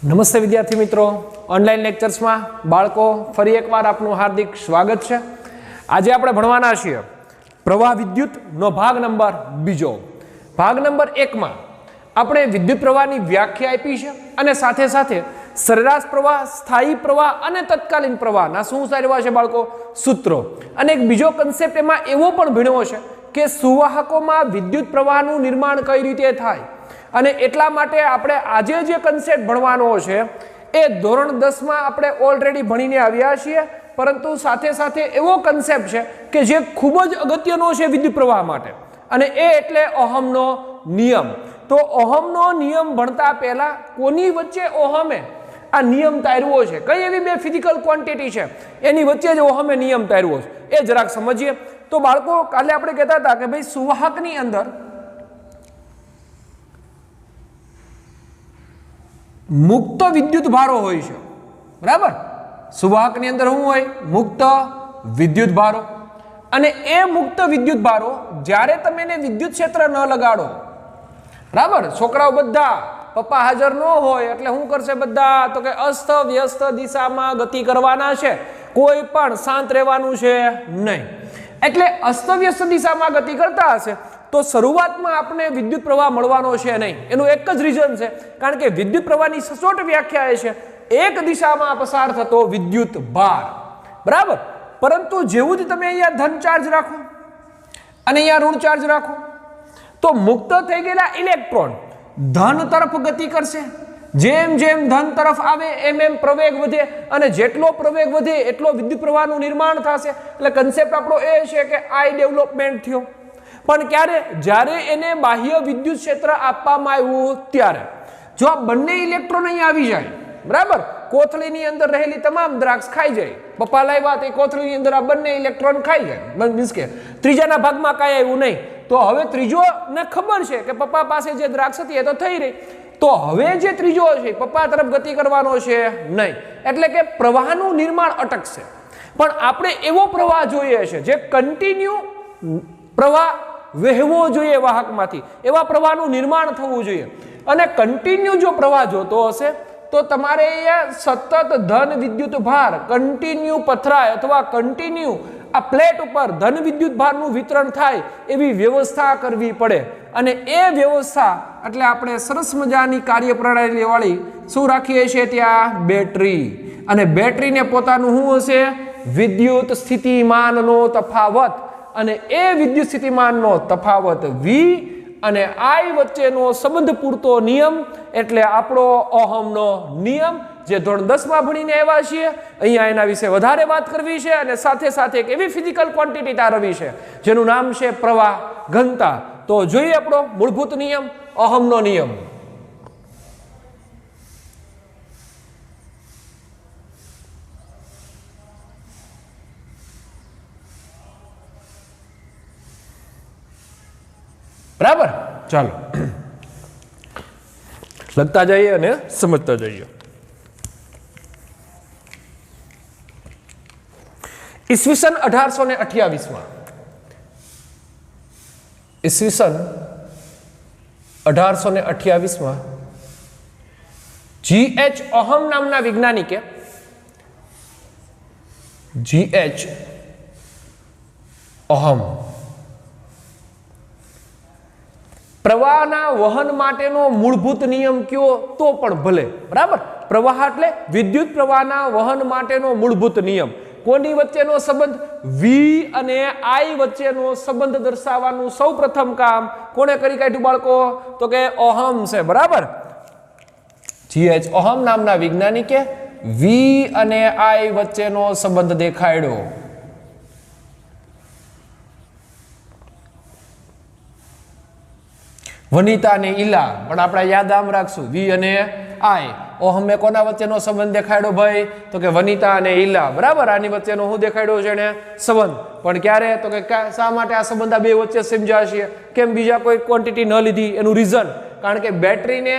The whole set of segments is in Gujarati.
નમસ્તે વિદ્યાર્થી મિત્રો, ઓનલાઈન લેક્ચર્સમાં બાળકો ફરી એકવાર આપનું હાર્દિક સ્વાગત છે. આજે આપણે ભણવાના છીએ પ્રવાહ વિદ્યુતનો ભાગ નંબર 2. ભાગ નંબર 1માં આપણે વિદ્યુત પ્રવાહની વ્યાખ્યા આપી છે અને સાથે સાથે સરેરાશ પ્રવાહ, સ્થાયી પ્રવાહ અને તત્કાલીન પ્રવાહના શું સારવા છે બાળકો સૂત્રો, અને એક બીજો કન્સેપ્ટ એમાં એવો પણ ભણ્યો છે કે સુવાહકોમાં વિદ્યુત પ્રવાહનું નિર્માણ કઈ રીતે થાય. અને એટલા માટે આપણે આજે જે કન્સેપ્ટ ભણવાનો છે એ ધોરણ 10માં આપણે ઓલરેડી ભણીને આવ્યા છીએ, પરંતુ સાથે સાથે એવો કન્સેપ્ટ છે કે જે ખૂબ જ અગત્યનો છે વિદ્યુત પ્રવાહ માટે, અને એ એટલે ઓહમનો નિયમ. તો ઓહમનો નિયમ ભણતા પહેલા કોની વચ્ચે ઓહમે આ નિયમ તાર્યો છે, કઈ એવી બે ફિઝિકલ ક્વોન્ટિટી છે એની વચ્ચે જ ઓહમે નિયમ તાર્યો છે એ જરાક સમજીએ. તો બાળકો કાલે આપણે કહેતા હતા કે ભાઈ સુવાહકની અંદર મુક્ત વિદ્યુત ભારો હોય છે, બરાબર. સુવાહકની અંદર શું હોય? મુક્ત વિદ્યુત ભારો. અને એ મુક્ત વિદ્યુત ભારો જ્યારે તમે એને વિદ્યુત ક્ષેત્ર ન લગાડો, બરાબર, છોકરાઓ બધા પપ્પા હાજર ન હોય એટલે શું કરશે બધા? તો કે અસ્ત વ્યસ્ત દિશામાં ગતિ કરવાના છે, કોઈ પણ શાંત રહેવાનું છે નહીં. એટલે અસ્તવ્યસ્ત દિશામાં ગતિ કરતા હશે તો શરૂઆતમાં આપણે વિદ્યુત પ્રવાહ મળવાનો છે નહીં. એનું એક જ રીઝન છે, કારણ કે વિદ્યુત પ્રવાહની સચોટ વ્યાખ્યા એ છે એક દિશામાં પસાર થતો વિદ્યુત ભાર, બરાબર. પરંતુ જેવું જ તમે અહીંયા ધન ચાર્જ રાખો અને અહીંયા ઋણ ચાર્જ રાખો તો મુક્ત થઈ ગયેલા ઇલેક્ટ્રોન ધન તરફ ગતિ કરશે. જેમ જેમ ધન તરફ આવે એમ એમ પ્રવેગ વધે, અને જેટલો પ્રવેગ વધે એટલો વિદ્યુત પ્રવાહનું નિર્માણ થશે. એટલે કન્સેપ્ટ આપણો એ છે કે આઈ ડેવલપમેન્ટ થયો. પણ ક્યારે? જ્યારે એને બાહ્ય વિદ્યુત ક્ષેત્ર આપવામાં આવ્યું ત્યારે. જો આ બંને ઇલેક્ટ્રોન અહીં આવી જાય, બરાબર, કોથળીની અંદર રહેલી તમામ દ્રાક્ષ ખાઈ જાય, પપ્પા લાવ્યા તે કોથળીની અંદર આ બંને ઇલેક્ટ્રોન ખાઈ જાય, મીન્સ કે ત્રીજાના ભાગમાં કાંઈ આવ્યું નહીં. તો હવે ત્રીજો ને ખબર છે કે પપ્પા પાસે જે દ્રાક્ષ હતી એ તો થઈ રહી, તો હવે જે ત્રીજો છે પપ્પા તરફ ગતિ કરવાનો છે નહીં. એટલે કે પ્રવાહનું નિર્માણ અટકશે. પણ આપણે એવો પ્રવાહ જોઈએ છે જે કન્ટિન્યુ પ્રવાહ વહેવો જોઈએ વાહકમાંથી, એવા પ્રવાહનું નિર્માણ થવું જોઈએ. અને કન્ટિન્યુ જો પ્રવાહ જોતો હશે તો તમારે સતત ધન વિદ્યુત ભાર કન્ટિન્યુ પથરાય અથવા કન્ટિન્યુ આ પ્લેટ ઉપર ધન વિદ્યુત ભારનું વિતરણ થાય એવી વ્યવસ્થા કરવી પડે. અને એ વ્યવસ્થા એટલે આપણે સરસ મજાની કાર્યપ્રણાલી વાળી શું રાખીએ છીએ ત્યાં? બેટરી. અને બેટરીને પોતાનું શું હશે? વિદ્યુત સ્થિતિમાનનો તફાવત. અને એ વિદ્યુત સ્થિતિમાનનો તફાવત V અને I વચ્ચેનો સંબંધ પૂરતો નિયમ એટલે આપણો ઓહમનો નિયમ, જે ધોરણ 10માં ભણીને આવ્યા છીએ. અહીંયા એના વિશે વધારે વાત કરવી છે, અને સાથે સાથે એક એવી ફિઝિકલ ક્વોન્ટિટી તારવી છે જેનું નામ છે પ્રવાહ ઘનતા. તો જોઈએ આપણો મૂળભૂત નિયમ, ઓહમનો નિયમ. બરાબર, ચાલો લખતા જઈએ અને સમજતા જઈએ. ઈસવીસન 1828માં G.H. ઓહમ નામના વૈજ્ઞાનિકે G.H. ઓહમ પ્રવાહના વહન માટેનો મૂળભૂત નિયમ કયો તો પણ ભલે, બરાબર. પ્રવાહ એટલે વિદ્યુત પ્રવાહના વહન માટેનો મૂળભૂત નિયમ. કોની વચ્ચેનો સંબંધ? V અને I વચ્ચેનો સંબંધ દર્શાવવાનું સૌ પ્રથમ કામ કોને કરી કાઢ્યું બાળકો? તો કે ઓહમ છે, બરાબર. G.H. ઓહમ નામના વૈજ્ઞાનિકે V અને I વચ્ચેનો સંબંધ દેખાડ્યો. વનિતા અને ઈલા પણ આપણે યાદ આમ રાખશું, V અને I. ઓહમે કોના વચ્ચેનો સંબંધ દેખાડ્યો ભાઈ? તો કે વનિતા અને ઈલા, બરાબર. આની વચ્ચેનો શું દેખાડ્યો છે એને? સંબંધ. પણ ક્યારે? તો કે શા માટે આ સંબંધ આ બે વચ્ચે સમજ્યા છે? કેમ બીજા કોઈ ક્વોન્ટિટી ન લીધી? એનું રીઝન, કારણ કે બેટરીને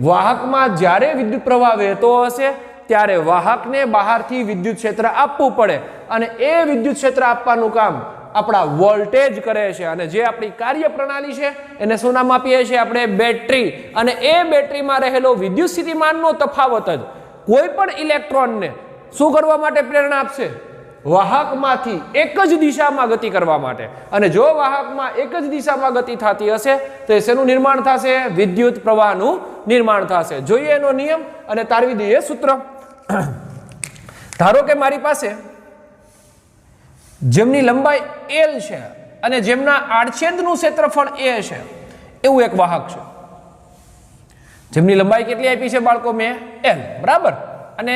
વાહકમાં જ્યારે વિદ્યુત પ્રવાહ વહેતો હશે ત્યારે વાહકને બહારથી વિદ્યુત ક્ષેત્ર આપવું પડે, અને એ વિદ્યુત ક્ષેત્ર આપવાનું કામ આપણા વોલ્ટેજ કરે છે અને જે આપણી કાર્યપ્રણાલી છે એને શું નામ આપીએ છીએ આપણે બેટરી. અને એ બેટરીમાં રહેલો વિદ્યુત સ્થિતિમાનનો તફાવત જ કોઈ પણ ઇલેક્ટ્રોનને શું કરવા માટે પ્રેરણા આપશે? વાહકમાંથી એક જ દિશામાં ગતિ કરવા માટે. અને જો વાહકમાં એક જ દિશામાં ગતિ થતી હશે તો શેનું નિર્માણ થશે? વિદ્યુત પ્રવાહનું નિર્માણ થશે. જોઈએ એનો નિયમ અને તારવી દઈએ સૂત્ર. ધારો કે મારી પાસે જેમની લંબાઈ L છે અને જેમના આડછેદનું ક્ષેત્રફળ A છે એવું એક વાહક છે. જેમની લંબાઈ કેટલી આપી છે બાળકો? મેં L, બરાબર. અને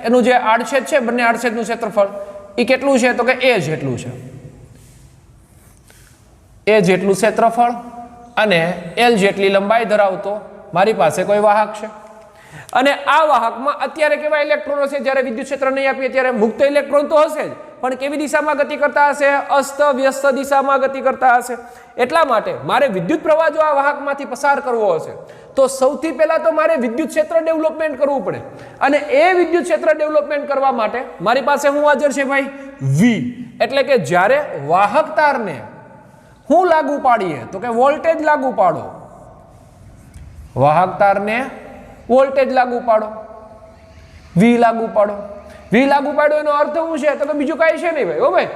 એનું જે આડછેદ છે, બંને આડછેદનું ક્ષેત્રફળ એ કેટલું છે? તો કે A જેટલું છે. A જેટલું ક્ષેત્રફળ અને L જેટલી લંબાઈ ધરાવતો મારી પાસે કોઈ વાહક છે. અને આ વાહકમાં અત્યારે કેવા ઇલેક્ટ્રોનો છે? જ્યારે વિદ્યુત ક્ષેત્ર નહીં આપીએ ત્યારે મુક્ત ઇલેક્ટ્રોન તો હશે જ, પણ કેવી દિશામાં ગતિ કરતા હશે? અસ્ત વ્યસ્ત દિશામાં ગતિ કરતા હશે. એટલા માટે મારે વિદ્યુત પ્રવાહ જો આ વાહકમાંથી પસાર કરવો હશે તો સૌથી પહેલા તો મારે વિદ્યુત ક્ષેત્ર ડેવલપમેન્ટ કરવું પડે. અને એ વિદ્યુત ક્ષેત્ર ડેવલપમેન્ટ કરવા માટે મારી પાસે શું હાજર છે ભાઈ? V. એટલે કે જ્યારે વાહક તારને હું લાગુ પાડીએ તો કે વોલ્ટેજ લાગુ પાડો. વાહક તારને વોલ્ટેજ લાગુ પાડો, V લાગુ પાડો. V લાગુ પાડો એનો અર્થ શું છે? તો કે બીજું કાંઈ છે નહીં ભાઈ. હો ભાઈ,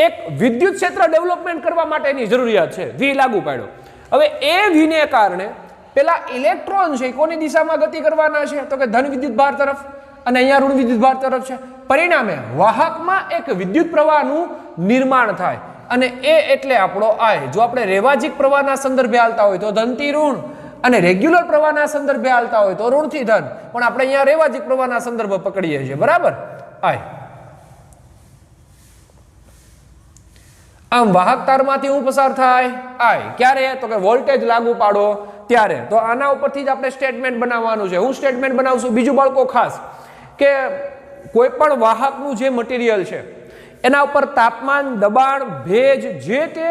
એક વિદ્યુત ક્ષેત્ર ડેવલપમેન્ટ કરવા માટેની જરૂરિયાત છે. V લાગુ પાડો. હવે એ V ને કારણે પેલા ઇલેક્ટ્રોન છે કોની દિશામાં ગતિ કરવાના છે? તો કે ધન વિદ્યુત ભાર તરફ, અને અહીંયા ઋણ વિદ્યુત ભાર તરફ છે. પરિણામે વાહકમાં એક વિદ્યુત પ્રવાહનું નિર્માણ થાય અને એ એટલે આપણો I. જો આપણે રેવાજિક પ્રવાહના સંદર્ભે હાલતા હોય તો ધનથી ઋણ, અને રેગ્યુલર પ્રવાહના સંદર્ભે હાલતા હોય તો ઋણથી ધન, પણ આપણે અહીંયા રેવાજિક પ્રવાહના સંદર્ભ પકડીએ છીએ, બરાબર? I. આમ વાહક તારમાંથી હું પસાર થાય I. ક્યારે? તો કે વોલ્ટેજ લાગુ પાડો ત્યારે. તો આના ઉપરથી જ આપણે સ્ટેટમેન્ટ બનાવવાનું છે. હું સ્ટેટમેન્ટ બનાવશું. બીજું બાળકો ખાસ કે કોઈ પણ વાહકનું જે મટીરિયલ છે એના ઉપર તાપમાન, દબાણ, ભેજ, જે તે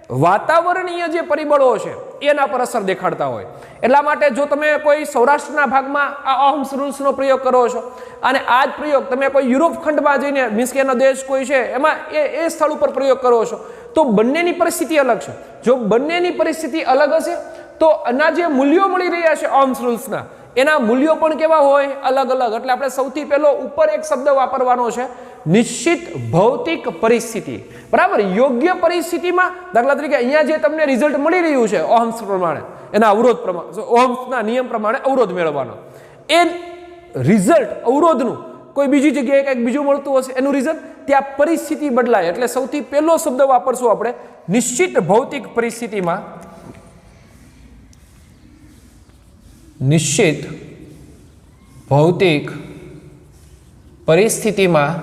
વાતાવરણીય જે પરિબળો છે એના પર અસર દેખાડતા હોય. એટલા માટે જો તમે કોઈ સૌરાષ્ટ્રના ભાગમાં આ ઓહમ્સ રૂલ્સનો પ્રયોગ કરો છો અને આ જ પ્રયોગ તમે કોઈ યુરોપ ખંડમાં જઈને, મીન્સ કે એનો દેશ કોઈ છે એમાં એ સ્થળ ઉપર પ્રયોગ કરો છો તો બંનેની પરિસ્થિતિ અલગ છે. જો બંનેની પરિસ્થિતિ અલગ હશે તો આના જે મૂલ્યો મળી રહ્યા છે ઓહમ્સ રૂલ્સના, એના મૂલ્યો પણ કેવા હોય? અલગ અલગ. એટલે આપણે સૌથી પહેલો ઉપર એક શબ્દ વાપરવાનો છે, નિશ્ચિત ભૌતિક પરિસ્થિતિ, બરાબર? યોગ્ય પરિસ્થિતિમાં, દાખલા તરીકે અહીંયા જે તમને રિઝલ્ટ મળી રહ્યું છે ઓહમ્સ પ્રમાણે, એના અવરોધ પ્રમાણે, ઓહમ્સના નિયમ પ્રમાણે અવરોધ મેળવવાનો, એ રિઝલ્ટ અવરોધનું કોઈ બીજી જગ્યાએ કંઈક બીજું મળતું હશે, એનું રિઝલ્ટ ત્યાં પરિસ્થિતિ બદલાય. એટલે સૌથી પહેલો શબ્દ વાપરશું આપણે, નિશ્ચિત ભૌતિક પરિસ્થિતિમાં. નિશ્ચિત ભૌતિક પરિસ્થિતિમાં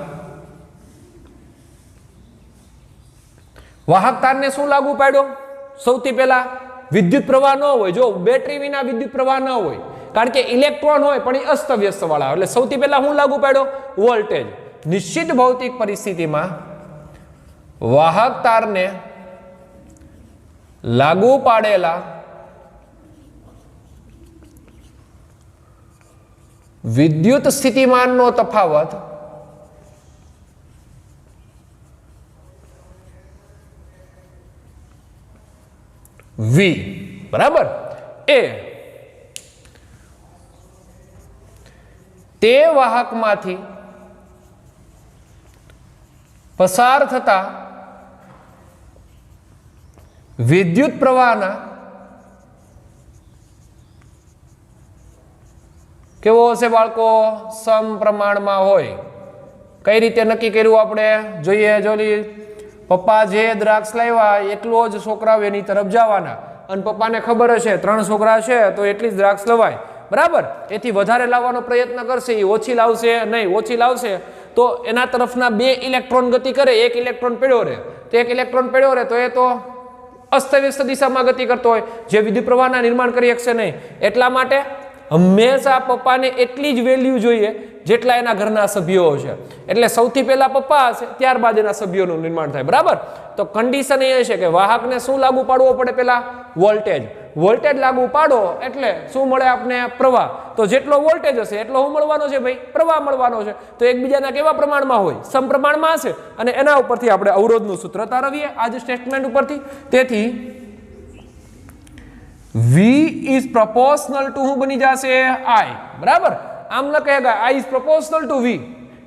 વાહક તારને શું લાગુ પાડ્યો? સૌથી પહેલા વિદ્યુત પ્રવાહ ન હોય. જો બેટરી વિના વિદ્યુત પ્રવાહ ન હોય, કારણ કે ઇલેક્ટ્રોન હોય પણ એ અસ્તવ્યસ્ત વાળા, એટલે સૌથી પહેલા હું લાગુ પાડ્યો? વોલ્ટેજ. નિશ્ચિત ભૌતિક પરિસ્થિતિમાં વાહક તારને લાગુ પાડેલા વિદ્યુત સ્થિતિમાનનો તફાવત V, બરાબર? એ તે વાહકમાંથી પસાર થતા વિદ્યુત પ્રવાહના કેવો હશે બાળકો? સમપ્રમાણમાં હોય. કઈ રીતે નક્કી કર્યું આપણે? જોઈએ. જોલી પપ્પા જે દ્રાક્ષ લાવ્યા એટલો જ છોકરાઓ એની તરફ જવાના, અને પપ્પાને ખબર હશે 3 છોકરા છે તો એટલી જ દ્રાક્ષ લવાય, બરાબર? એથી વધારે લાવવાનો પ્રયત્ન કરશે, એ ઓછી લાવશે નહીં. ઓછી લાવશે તો એના તરફના 2 ઇલેક્ટ્રોન ગતિ કરે, 1 ઇલેક્ટ્રોન પડ્યો રહે. તો 1 ઇલેક્ટ્રોન પડ્યો રહે તો એ તો અસ્તવ્યસ્ત દિશામાં ગતિ કરતો હોય, જે વિદ્યુત પ્રવાહના નિર્માણ કરી શકશે નહીં. એટલા માટે હંમેશા પપ્પાને એટલી જ વેલ્યુ જોઈએ જેટલા એના ઘરના સભ્યો છે. એટલે સૌથી પહેલા પપ્પા હશે, ત્યારબાદ એના સભ્યોનું નિર્માણ થાય, બરાબર? તો કન્ડિશન એ છે કે વાહકને શું લાગુ પાડવો પડે? પહેલા વોલ્ટેજ. વોલ્ટેજ લાગુ પાડો એટલે શું મળે આપને? પ્રવાહ. તો જેટલો વોલ્ટેજ હશે એટલો શું મળવાનો છે ભાઈ? પ્રવાહ મળવાનો છે. તો એકબીજાના કેવા પ્રમાણમાં હોય? સમપ્રમાણમાં હશે. અને એના ઉપરથી આપણે અવરોધનું સૂત્ર તારવીએ આ જ સ્ટેટમેન્ટ ઉપરથી. તેથી V is proportional to શું બની જશે? I. બરાબર. આમ લખેગા I is proportional to V.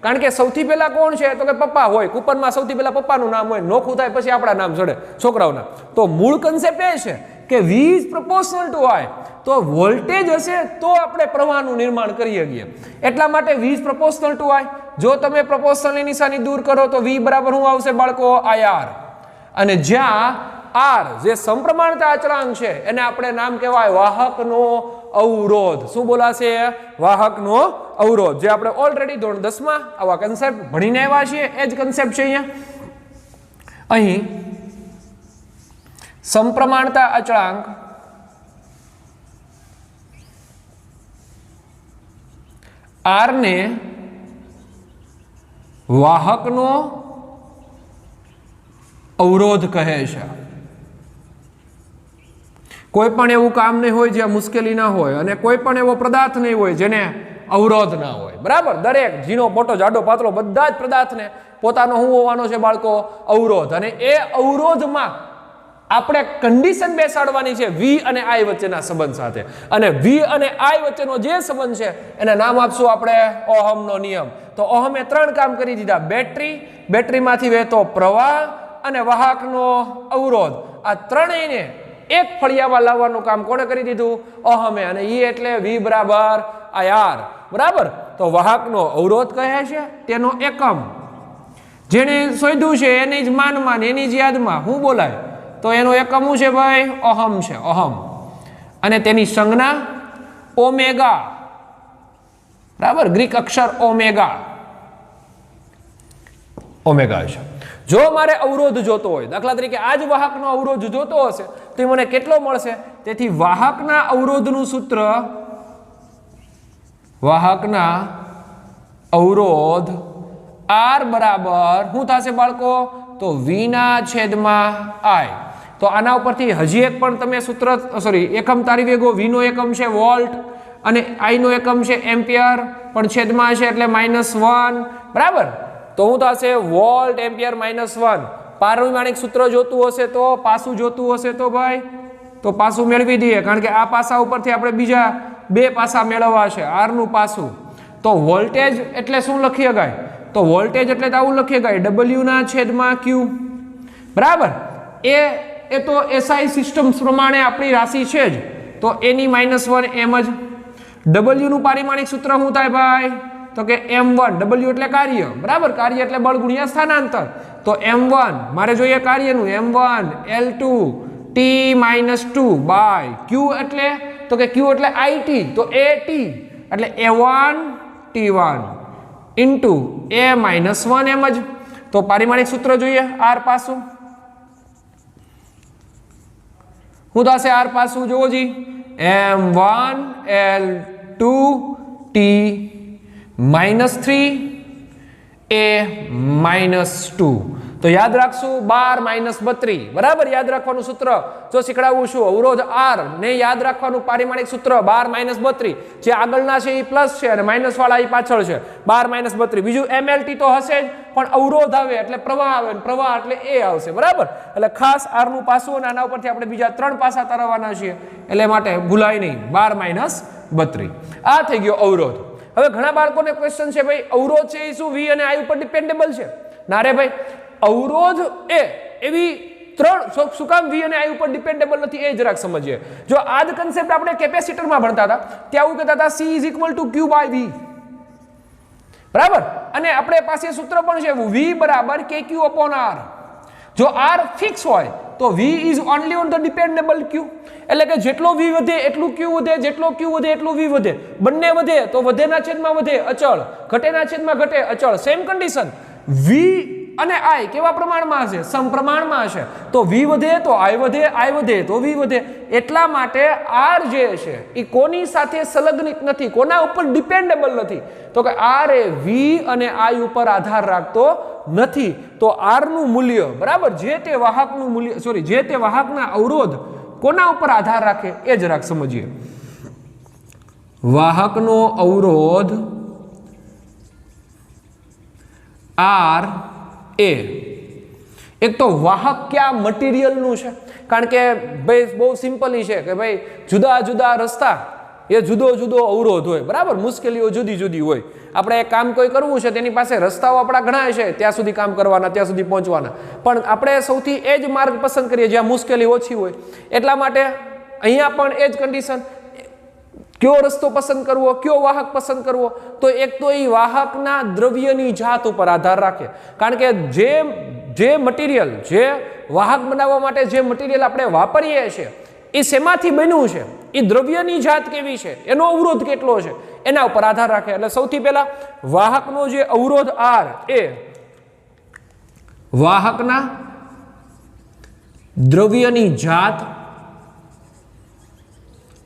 કારણ કે સૌથી પહેલા કોણ છે? તો કે પપ્પા હોય. કૂપનમાં સૌથી પહેલા પપ્પાનું નામ હોય. નોખું થાય પછી આપણા નામ ચડે છોકરાઓના. તો મૂળ કન્સેપ્ટ એ છે કે V is proportional to I. તો વોલ્ટેજ હશે તો આપણે પ્રવાહનું નિર્માણ કરી શકીએ. એટલા માટે V is proportional to I. જો તમે proportionalની નિશાની દૂર કરો તો V બરાબર શું આવશે બાળકો? IR. અને જ્યાં R જે સમપ્રમાણતા અચળાંક છે એને આપણે નામ કહેવાય વાહકનો અવરોધ. શું બોલાશે? વાહકનો અવરોધ. જે આપણે ઓલરેડી ધોરણ 10 માં આવા કન્સેપ્ટ ભણીને આવ્યા છીએ એ જ કન્સેપ્ટ છે અહીંયા. અહીં સમપ્રમાણતા અચળાંક R ને વાહકનો અવરોધ કહે છે. કોઈ પણ એવું કામ નહીં હોય જ્યાં મુશ્કેલી ના હોય અને કોઈ પણ એવો પદાર્થ નહીં હોય જેને અવરોધ ના હોય. બરાબર. દરેક ઝીણો મોટો જાડો પાતળો બધા જ પદાર્થને પોતાનો શું હોવાનો છે બાળકો? અવરોધ. અને એ અવરોધમાં આપણે કન્ડિશન બેસાડવાની છે V અને I વચ્ચેના સંબંધ સાથે. અને V અને I વચ્ચેનો જે સંબંધ છે એને નામ આપશું આપણે ઓહમનો નિયમ. તો ઓહમે 3 કામ કરી દીધા. બેટરીમાંથી વહેતો પ્રવાહ અને વાહકનો અવરોધ. આ ત્રણેયને એક ફળિયામાં લાવવાનું કામ કોણે કરી દીધું? ઓહમે. અને E એટલે V બરાબર IR. બરાબર. તો વાહકનો અવરોધ કહે છે તેનો એકમ જેને શોધ્યું છે એની જ માનમાં એની જ યાદમાં શું બોલાય? તો એનો એકમ શું છે ભાઈ? ઓહમ છે. ઓહમ. અને તેની સંજ્ઞા ઓમેગા. બરાબર. ગ્રીક અક્ષર ઓમેગા છે. જો મારે અવરોધ જોતો હોય, દાખલા તરીકે આ જ વાહકનો અવરોધ જોતો હશે તો મને કેટલો મળશે? તેથી વાહકના અવરોધનું સૂત્ર વાહકના અવરોધ R બરાબર શું થશે બાળકો? તો V ના છેદમાં I. તો આના ઉપરથી હજી એક પણ તમે સૂત્ર એકમ તારી વેગો. V નો એકમ છે વોલ્ટ અને I નો એકમ છે એમ્પિયર, પણ છેદમાં છે એટલે -1. બરાબર. તો શું થશે? Volt ampere -1. પારિમાણિક સૂત્ર જોતું હશે તો પાસું જોતું હશે તો ભાઈ તો પાસું મેળવી દઈએ, કારણ કે આ પાસા ઉપરથી આપણે બીજા 2 પાસા મેળવવા છે. R નું પાસું. તો વોલ્ટેજ એટલે શું લખી શકાય? તો વોલ્ટેજ એટલે આવું લખી શકાય W ના છેદમાં Q. બરાબર. એ તો SI સિસ્ટમ પ્રમાણે આપણી રાશિ છે જ, તો એની -1 એમ જ. W નું પારિમાણિક સૂત્ર શું થાય ભાઈ? તો કે M1. W એટલે કાર્ય. બરાબર. કાર્ય એટલે બળ ગુણ્યા સ્થાનાંતર. તો M1 મારે જોઈએ કાર્યનું M1 L2 T - 2 by Q એટલે તો કે Q એટલે IT. તો AT એટલે A1 T1 ઇન્ટુ A-1 એમ જ. તો પારિમાણિક સૂત્ર જોઈએ R પાસું. શું થશે R પાસું? જોવો જી. M1 L2 T -3 A-2. તો યાદ રાખશું 12 - 32. બરાબર. યાદ રાખવાનું સૂત્ર જો શીખડાવું છું. અવરોધ R ને યાદ રાખવાનું પારિમાણિક સૂત્ર 12 - 32. જે આગળના છે એ પ્લસ છે અને માઇનસ વાળા એ પાછળ છે. 12 - 32. બીજું MLT તો હશે જ, પણ અવરોધ આવે એટલે પ્રવાહ આવે, પ્રવાહ એટલે એ આવશે. બરાબર. એટલે ખાસ R નું પાસું અને આના ઉપરથી આપણે બીજા 3 પાસા તારવવાના છીએ, એટલે માટે ભૂલાય નહીં. 12 - 32. આ થઈ ગયો અવરોધ. હવે ઘણા બાળકોને ક્વેશ્ચન છે ભાઈ અવરોધ છે એ શું V અને I ઉપર ડિપેન્ડેબલ છે? ના રે ભાઈ, અવરોધ એ એવી 3 શું કામ V અને I ઉપર ડિપેન્ડેબલ નથી એ જરાક સમજીએ. જો આ જ કન્સેપ્ટ આપણે કેપેસિટરમાં ભણતા હતા ત્યાં આવું કહેતા હતા C = Q/V. બરાબર. અને આપણે પાસે સૂત્ર પણ છે V બરાબર KQ/R. જો R ફિક્સ હોય તો V is only on the dependable Q. એટલે કે જેટલો V વધે એટલું Q વધે, જેટલો Q વધે એટલું V વધે. બંને વધે તો વધેના છેદમાં વધે અચળ, ઘટેના છેદમાં ઘટે અચળ. Same condition. V અને I કેવા પ્રમાણમાં હશે? સમપ્રમાણમાં હશે. તો V વધે તો I વધે, I વધે તો V વધે. એટલા માટે R જે છે એ કોની સાથે સંલગ્નિત નથી, કોના ઉપર ડિપેન્ડેબલ નથી? તો કે R એ V અને I ઉપર આધાર રાખતો નથી. તો R નું મૂલ્ય બરાબર જે તે વાહકનું મૂલ્ય જે તે વાહકના અવરોધ કોના ઉપર આધાર રાખે એ જરાક સમજીએ. વાહકનો અવરોધ R એ એક તો વાહક કયા મટીરિયલનું છે, કારણ કે ભાઈ બહુ સિમ્પલી છે કે ભાઈ જુદા જુદા રસ્તા એ જુદો જુદો અવરોધ હોય, બરાબર, મુશ્કેલીઓ જુદી જુદી હોય. આપણે એક કામ કોઈ કરવું છે તેની પાસે રસ્તાઓ આપણા ઘણા છે, ત્યાં સુધી કામ કરવાના, ત્યાં સુધી પહોંચવાના, પણ આપણે સૌથી એ જ માર્ગ પસંદ કરીએ જ્યાં મુશ્કેલી ઓછી હોય. એટલા માટે અહીંયા પણ એ જ કન્ડિશન, કયો રસ્તો પસંદ કરવો, કયો વાહક પસંદ કરવો, તો એક તો એ વાહકના દ્રવ્યની જાત ઉપર આધાર રાખે, કારણ કે જે મટીરિયલ, જે વાહક બનાવવા માટે જે મટીરિયલ આપણે વાપરીએ છીએ એ શેમાંથી બન્યું છે, એ દ્રવ્યની જાત કેવી છે, એનો અવરોધ કેટલો છે, એના ઉપર આધાર રાખે. એટલે સૌથી પહેલા વાહકનો જે અવરોધ R એ વાહકના દ્રવ્યની જાત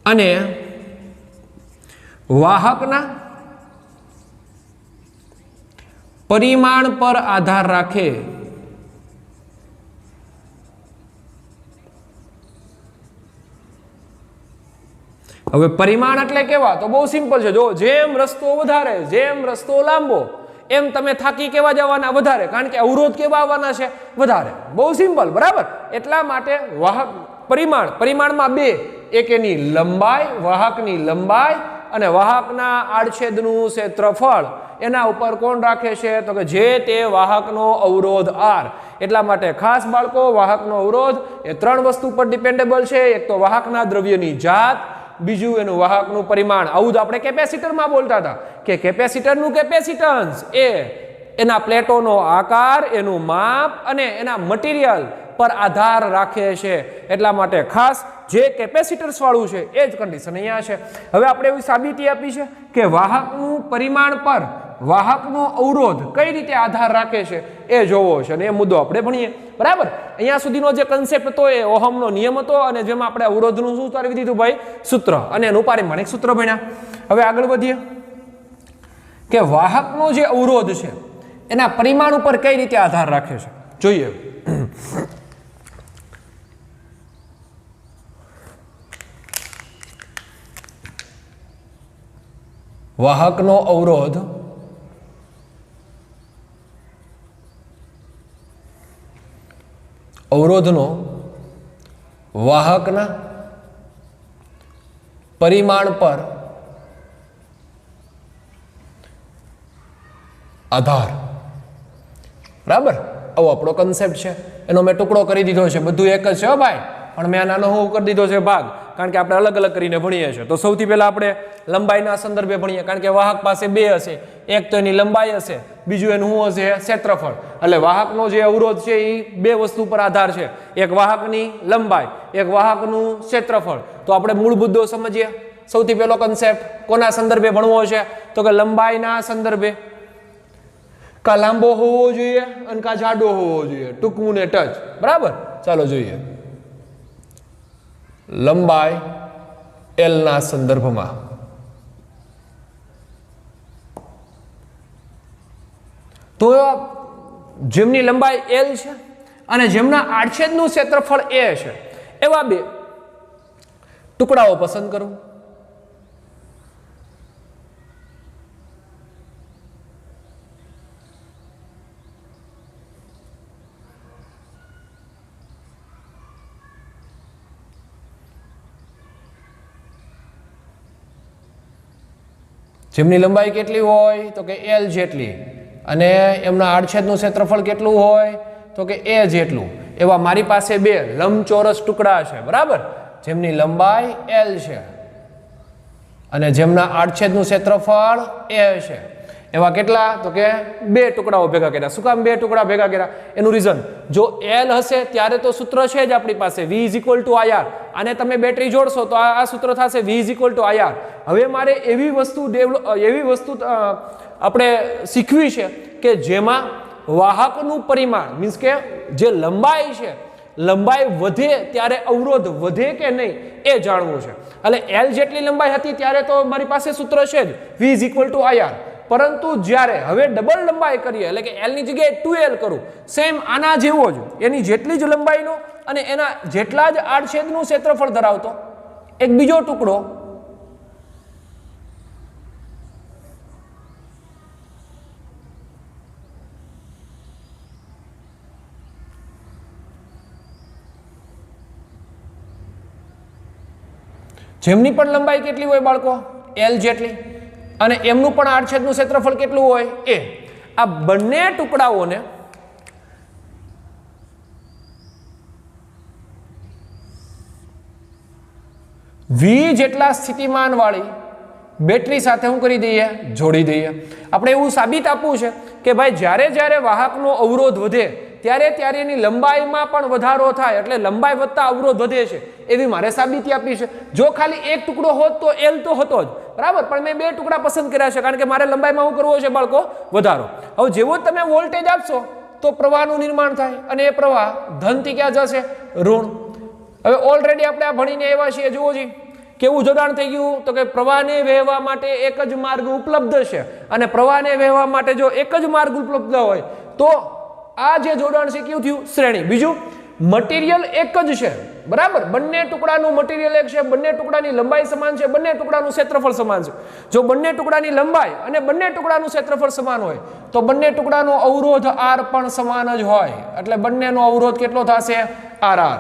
અને વાહકના પરિમાણ પર આધાર રાખે. હવે પરિમાણ એટલે કેવા, તો બહુ સિમ્પલ છે. જો જેમ રસ્તો વધારે, જેમ રસ્તો લાંબો, એમ તમે થાકી કેવા જવાના વધારે, કારણ કે અવરોધ કેવા આવવાના છે વધારે. બહુ સિમ્પલ, બરાબર. એટલા માટે વાહક પરિમાણમાં બે, એક એની લંબાઈ, વાહકની લંબાઈ, અને વાહકના આડછેદનું ક્ષેત્રફળ, એના ઉપર કોણ રાખે છે, તો કે જે તે વાહકનો અવરોધ R. એટલા માટે ખાસ બાળકો, વાહકનો અવરોધ એ ત્રણ વસ્તુ પર ડિપેન્ડેબલ છે. એક તો વાહકના દ્રવ્યની જાત, બીજું એનું વાહકનું પરિમાણ. આવું જ આપણે કેપેસિટરમાં બોલતા હતા કે કેપેસિટરનું કેપેસિટન્સ એ એના પ્લેટોનો આકાર, એનું માપ અને એના મટીરિયલ પર આધાર રાખે છે. એટલા માટે ખાસ જે કેપેસિટર્સ વાળું છે એ જ કન્ડિશન અહીંયા છે. હવે આપણે એવી સાબિતી આપી છે કે વાહકનું પરિમાણ પર વાહકનો અવરોધ કઈ રીતે આધાર રાખે છે એ જોવો છે, અને એ મુદ્દો આપણે ભણીએ, બરાબર. અહીંયા સુધીનો જે કન્સેપ્ટ હતો એ ઓહમનો નિયમ હતો, અને જેમાં આપણે અવરોધનું શું તારવી દીધું ભાઈ, સૂત્ર, અને એનું પારિમાણિક સૂત્ર ભણ્યા. હવે આગળ વધીએ કે વાહકનો જે અવરોધ છે એના પરિમાણ ઉપર કઈ રીતે આધાર રાખે છે, જોઈએ. વાહકનો અવરોધ અવરોધનો વાહકના પરિમાણ પર આધાર, બરાબર. આવો આપણો કન્સેપ્ટ છે, એનો મેં ટુકડો કરી દીધો છે. બધું એક જ છે હો ભાઈ, પણ મેં નાનો હું કરી દીધો છે ભાગ, કારણ કે આપણે અલગ અલગ કરીને ભણીએ છીએ. તો સૌથી પહેલા આપણે લંબાઈના સંદર્ભે ભણીએ, કારણ કે વાહક પાસે બે હશે, એક તો એની લંબાઈ હશે, બીજું એનું શું હશે, ક્ષેત્રફળ. એટલે વાહકનો જે અવરોધ છે એ બે વસ્તુ પર આધાર છે, એક વાહકની લંબાઈ, એક વાહકનું ક્ષેત્રફળ. તો આપણે મૂળ મુદ્દો સમજીએ. સૌથી પહેલો કન્સેપ્ટ કોના સંદર્ભે ભણવો છે, તો કે લંબાઈના સંદર્ભે. કા લાંબો હોવો જોઈએ અને કા જાડો હોવો જોઈએ, ટૂંકવું ને ટચ, બરાબર. ચાલો જોઈએ. લંબાઈ L ના સંદર્ભમાં તો જેમની લંબાઈ L છે અને જેમના આડછેદનું ક્ષેત્રફળ A છે, એવા બે ટુકડાઓ પસંદ કરો. જેમની લંબાઈ કેટલી હોય, તો કે L જેટલી, અને એમના આડછેદનું ક્ષેત્રફળ કેટલું હોય, તો કે A જેટલું. એવા મારી પાસે બે લંબચોરસ ટુકડા છે, બરાબર, જેમની લંબાઈ L છે અને જેમના આડછેદનું ક્ષેત્રફળ A છે. એવા કેટલા, તો કે બે ટુકડાઓ ભેગા કર્યા. શું કામ બે ટુકડા ભેગા કર્યા, એનું રીઝન, જો L હશે ત્યારે તો સૂત્ર છે જ આપણી પાસે, V = IR. આને તમે બેટરી જોડશો તો આ સૂત્ર થશે V = IR. હવે મારે એવી વસ્તુ આપણે શીખવી છે કે જેમાં વાહકનું પરિમાણ, મીન્સ કે જે લંબાઈ છે, લંબાઈ વધે ત્યારે અવરોધ વધે કે નહીં એ જાણવું છે. એટલે L જેટલી લંબાઈ હતી ત્યારે તો મારી પાસે સૂત્ર છે જ, V = IR. પરંતુ જ્યારે હવે ડબલ લંબાઈ કરીએ, એટલે કે L ની જગ્યાએ 2L કરું, સેમ આના જેવો જ, એની જેટલી જ લંબાઈનો અને એના જેટલા જ આડછેદનું ક્ષેત્રફળ ધરાવતો એક બીજો ટુકડો જેમની પણ લંબાઈ કેટલી હોય બાળકો L જેટલી અને એમનું પણ આડછેદનું ક્ષેત્રફળ કેટલું હોય A. આ બંને ટુકડાઓને V જેટલા સ્થિતિમાન વાળી બેટરી સાથે શું કરી દઈએ જોડી દઈએ. આપણે એવું સાબિત આપવું છે કે ભાઈ જ્યારે જ્યારે વાહકનો અવરોધ વધે ત્યારે એની લંબાઈમાં પણ વધારો થાય એટલે લંબાઈ વધતા અવરોધ વધે છે એવી મારે સાબિતી આપી છે. જો ખાલી એક ટુકડો હોત તો L તો હતો જ બરાબર, પણ મેં બે ટુકડા પસંદ કર્યા છે કારણ કે મારે લંબાઈમાં શું કરવો છે બાળકો વધારો. હવે જેવો તમે વોલ્ટેજ આપશો તો પ્રવાહનું નિર્માણ થાય અને એ પ્રવાહ ધનથી ક્યાં જશે ઋણ. હવે ઓલરેડી આપણે આ ભણીને આવ્યા છીએ. જુઓ જી કેવું જોડાણ થઈ ગયું તો કે પ્રવાહને વહેવા માટે એક જ માર્ગ ઉપલબ્ધ છે અને પ્રવાહને વહેવા માટે જો એક જ માર્ગ ઉપલબ્ધ હોય તો આ જે જોડાણ છે કેવું થયું શ્રેણી. બીજું મટીરિયલ એક જ છે બરાબર, બંને ટુકડાનું મટીરિયલ એક છે, બંને ટુકડાની લંબાઈ સમાન છે, બંને ટુકડાનું ક્ષેત્રફળ સમાન છે. જો બંને ટુકડાની લંબાઈ અને બંને ટુકડાનું ક્ષેત્રફળ સમાન હોય તો બંને ટુકડાનો અવરોધ R પણ સમાન જ હોય એટલે બંનેનો અવરોધ કેટલો થશે RR.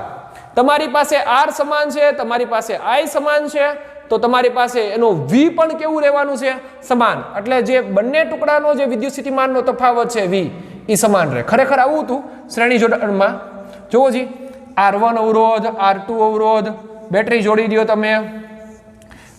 તમારી પાસે R સમાન છે, તમારી પાસે I સમાન છે તો તમારી પાસે એનો V પણ કેવું રહેવાનું છે સમાન. એટલે જે બંને ટુકડાનો જે વિદ્યુત સ્થિતિમાનનો તફાવત છે V એ સમાન રહે. ખરેખર આવું હતું શ્રેણી જોડાણમાં. જુઓ જી R1 અવરોધ R2 અવરોધ બેટરી જોડી દો તમે,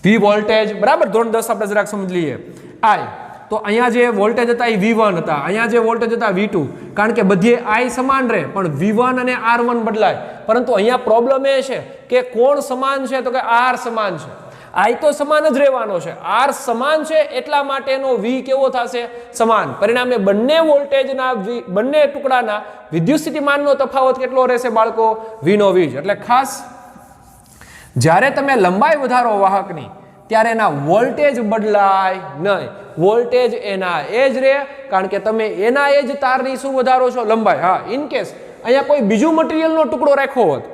V વોલ્ટેજ બરાબર. ધોરણ 10 આપણે જરાક સમજી લઈએ. I તો અહીંયા જે વોલ્ટેજ હતા એ V1 હતા, અહીંયા જે વોલ્ટેજ હતા V2, કારણ કે બધી I સમાન રહે પણ V1 અને R1 બદલાય. પરંતુ અહીંયા પ્રોબ્લેમ એ છે કે કોણ સમાન છે તો કે R સમાન છે. I તો સમાન જ રહેવાનો છે, R સમાન છે એટલા માટેનો V કેવો થશે સમાન. પરિણામે બંને વોલ્ટેજના બંને ટુકડાના વિદ્યુત સ્થિતિમાનનો તફાવત કેટલો રહેશે બાળકો V નો V. એટલે ખાસ જ્યારે તમે લંબાઈ વધારો વાહકની ત્યારે એના વોલ્ટેજ બદલાય નહીં, વોલ્ટેજ એના એ જ રહે કારણ કે તમે એના એ જ તારની શું વધારો છો લંબાઈ. હા, ઇન કેસ અહીંયા કોઈ બીજું મટીરિયલનો ટુકડો રાખ્યો હોત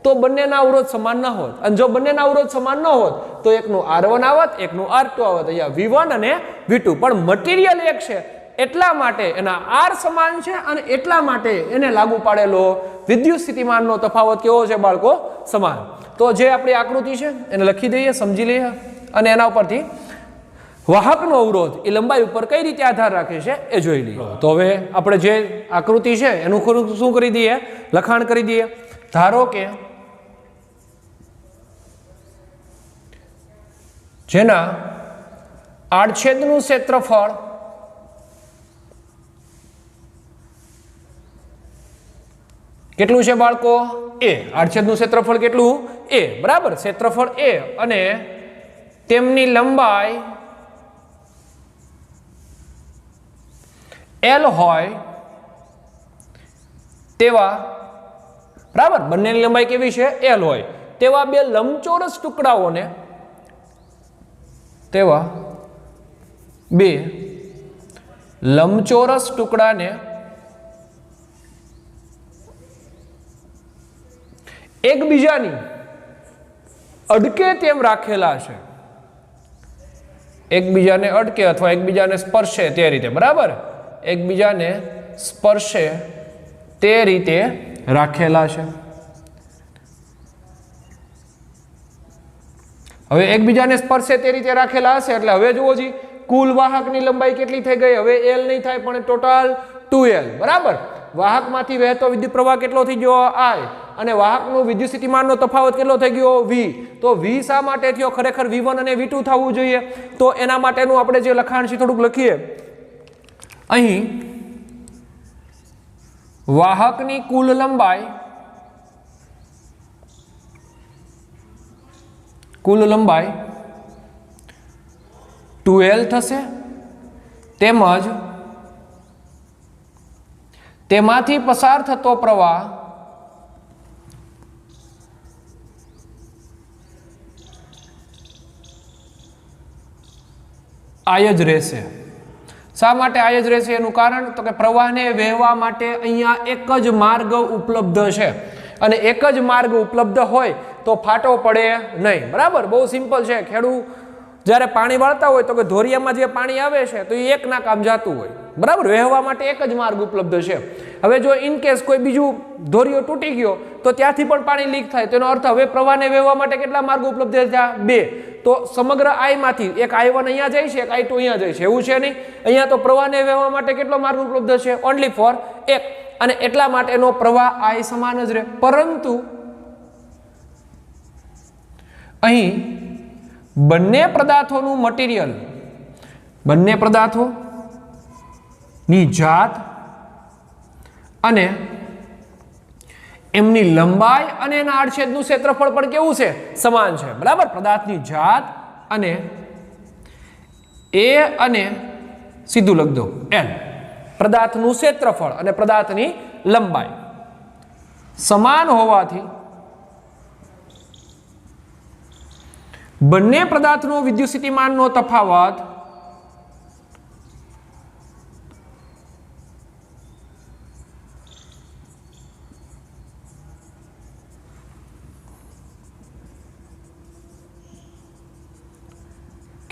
તો બંનેના અવરોધ સમાન ન હોત અને જો બંનેના અવરોધ સમાન ન હોત તો એકનું R1 આવત એકનું R2 આવત. અહીંયા V1 અને V2 પણ મટીરિયલ એક છે એટલા માટે એના R સમાન છે અને એટલા માટે એને લાગુ પાડેલો વિદ્યુત સ્થિતિમાનનો તફાવત કેવો છે બાળકો સમાન. તો જે આપણી આકૃતિ છે એને લખી દઈએ, સમજી લઈએ અને એના ઉપરથી વાહકનો અવરોધ એ લંબાઈ ઉપર કઈ રીતે આધાર રાખે છે એ જોઈ લઈએ. તો હવે આપણે જે આકૃતિ છે એનું શું કરી દઈએ લખાણ કરી દઈએ. ધારો કે જેના આડછેદનું ક્ષેત્રફળ કેટલું છે બાળકો A. આડછેદનું ક્ષેત્રફળ કેટલું A બરાબર, ક્ષેત્રફળ A અને તેમની લંબાઈ L હોય તેવા બરાબર, બંનેની લંબાઈ કેવી છે L હોય તેવા બે લંબચોરસ ટુકડાઓને એકબીજાની અડકે તેમ રાખેલા છે, એકબીજાને અડકે અથવા એકબીજાને સ્પર્શે તે રીતે બરાબર, એકબીજાને સ્પર્શે તે રીતે રાખેલા છે. હવે એકબીજાને સ્પર્શે તે રીતે રાખેલા હશે એટલે હવે જુઓ જી કુલ વાહકની લંબાઈ કેટલી થઈ ગઈ હવે L નહીં થાય પણ ટોટલ 2L બરાબર. વાહકમાંથી વહેતો વિદ્યુત પ્રવાહ કેટલો થઈ ગયો I અને વાહકનું વિદ્યુત સ્થિતિમાનનો તફાવત કેટલો થઈ ગયો V. તો V શા માટે થયો ખરેખર V1 અને V2 થવું જોઈએ તો એના માટેનું આપણે જે લખાણ છે થોડુંક લખીએ. અહીં વાહકની કુલ લંબાઈ 2L થશે તેમજ તેમાંથી પસાર થતો પ્રવાહ I જ રહેશે. શા માટે I જ રહેશે એનું કારણ તો કે પ્રવાહને વહેવા માટે અહીંયા એક જ માર્ગ ઉપલબ્ધ છે અને એક જ માર્ગ ઉપલબ્ધ હોય તો ફાટો પડે નહીં. બરાબર, બહુ સિમ્પલ છે. ખેડૂત જ્યારે પાણી વાળતા હોય તો કે ધોરિયામાં જે પાણી આવે છે તો એ એકના કામ જતું હોય. બરાબર, વહેવા માટે એક જ માર્ગ ઉપલબ્ધ છે. હવે જો ઇન કેસ કોઈ બીજું ધોરિયો તૂટી ગયો તો ત્યાંથી પણ પાણી લીક થાય, તેનો અર્થ હવે પ્રવાહને વહેવા માટે કેટલા માર્ગો ઉપલબ્ધ થયા? 2. તો સમગ્ર આઈમાંથી એક I1 અહીંયા જાય છે, એક I2 અહીંયા જાય છે, એવું છે નહીં. અહીંયા તો પ્રવાહને વહેવા માટે કેટલો માર્ગ ઉપલબ્ધ છે? Only four 1. અને એટલા માટેનો પ્રવાહ I સમાન જ રહે. પરંતુ અહીં બંને પદાર્થોનું મટીરિયલ, બંને પદાર્થોની જાત અને એમની લંબાઈ અને એના આડછેદનું ક્ષેત્રફળ પણ કેવું છે? સમાન છે. બરાબર, પદાર્થની જાત અને એ અને સીધું લખ દો L, પદાર્થનું ક્ષેત્રફળ અને પદાર્થની લંબાઈ સમાન હોવાથી બંને પદાર્થનો વિદ્યુત સ્થિતિમાનનો તફાવત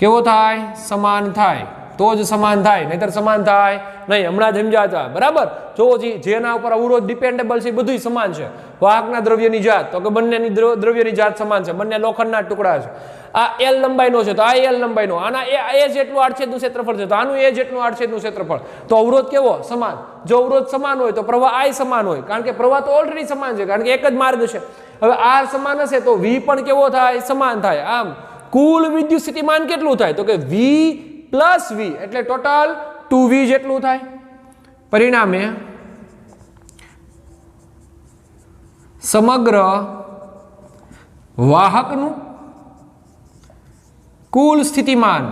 કેવો થાય? સમાન થાય. તો જ સમાન થાય, નહીતર સમાન થાય નહીં. હમણાં જ સમજાતા. બરાબર, જો જેના ઉપર અવરોધ ડિપેન્ડેબલ છે બધું સમાન છે. વાહકના દ્રવ્યની જાત, તો કે બંનેની દ્રવ્યની જાત સમાન છે, બંને લોખંડના ટુકડા છે. આ L લંબાઈનો છે તો આ L લંબાઈનો, આના એ જેટલું આડછેદનું ક્ષેત્રફળ છે તો આનું એ જેટલું આડછેદનું ક્ષેત્રફળ. તો અવરોધ કેવો? સમાન. જો અવરોધ સમાન હોય તો પ્રવાહ I સમાન હોય, કારણ કે પ્રવાહ તો ઓલરેડી સમાન છે, કારણ કે એક જ માર્ગ છે. હવે R સમાન હશે તો V પણ કેવો થાય? સમાન થાય. આમ કુલ વિદ્યુત સ્થિતિમાન કેટલું થાય? તો કે V પ્લસ V એટલે ટોટલ 2V જેટલું થાય. પરિણામે સમગ્ર વાહકનું કુલ સ્થિતિમાન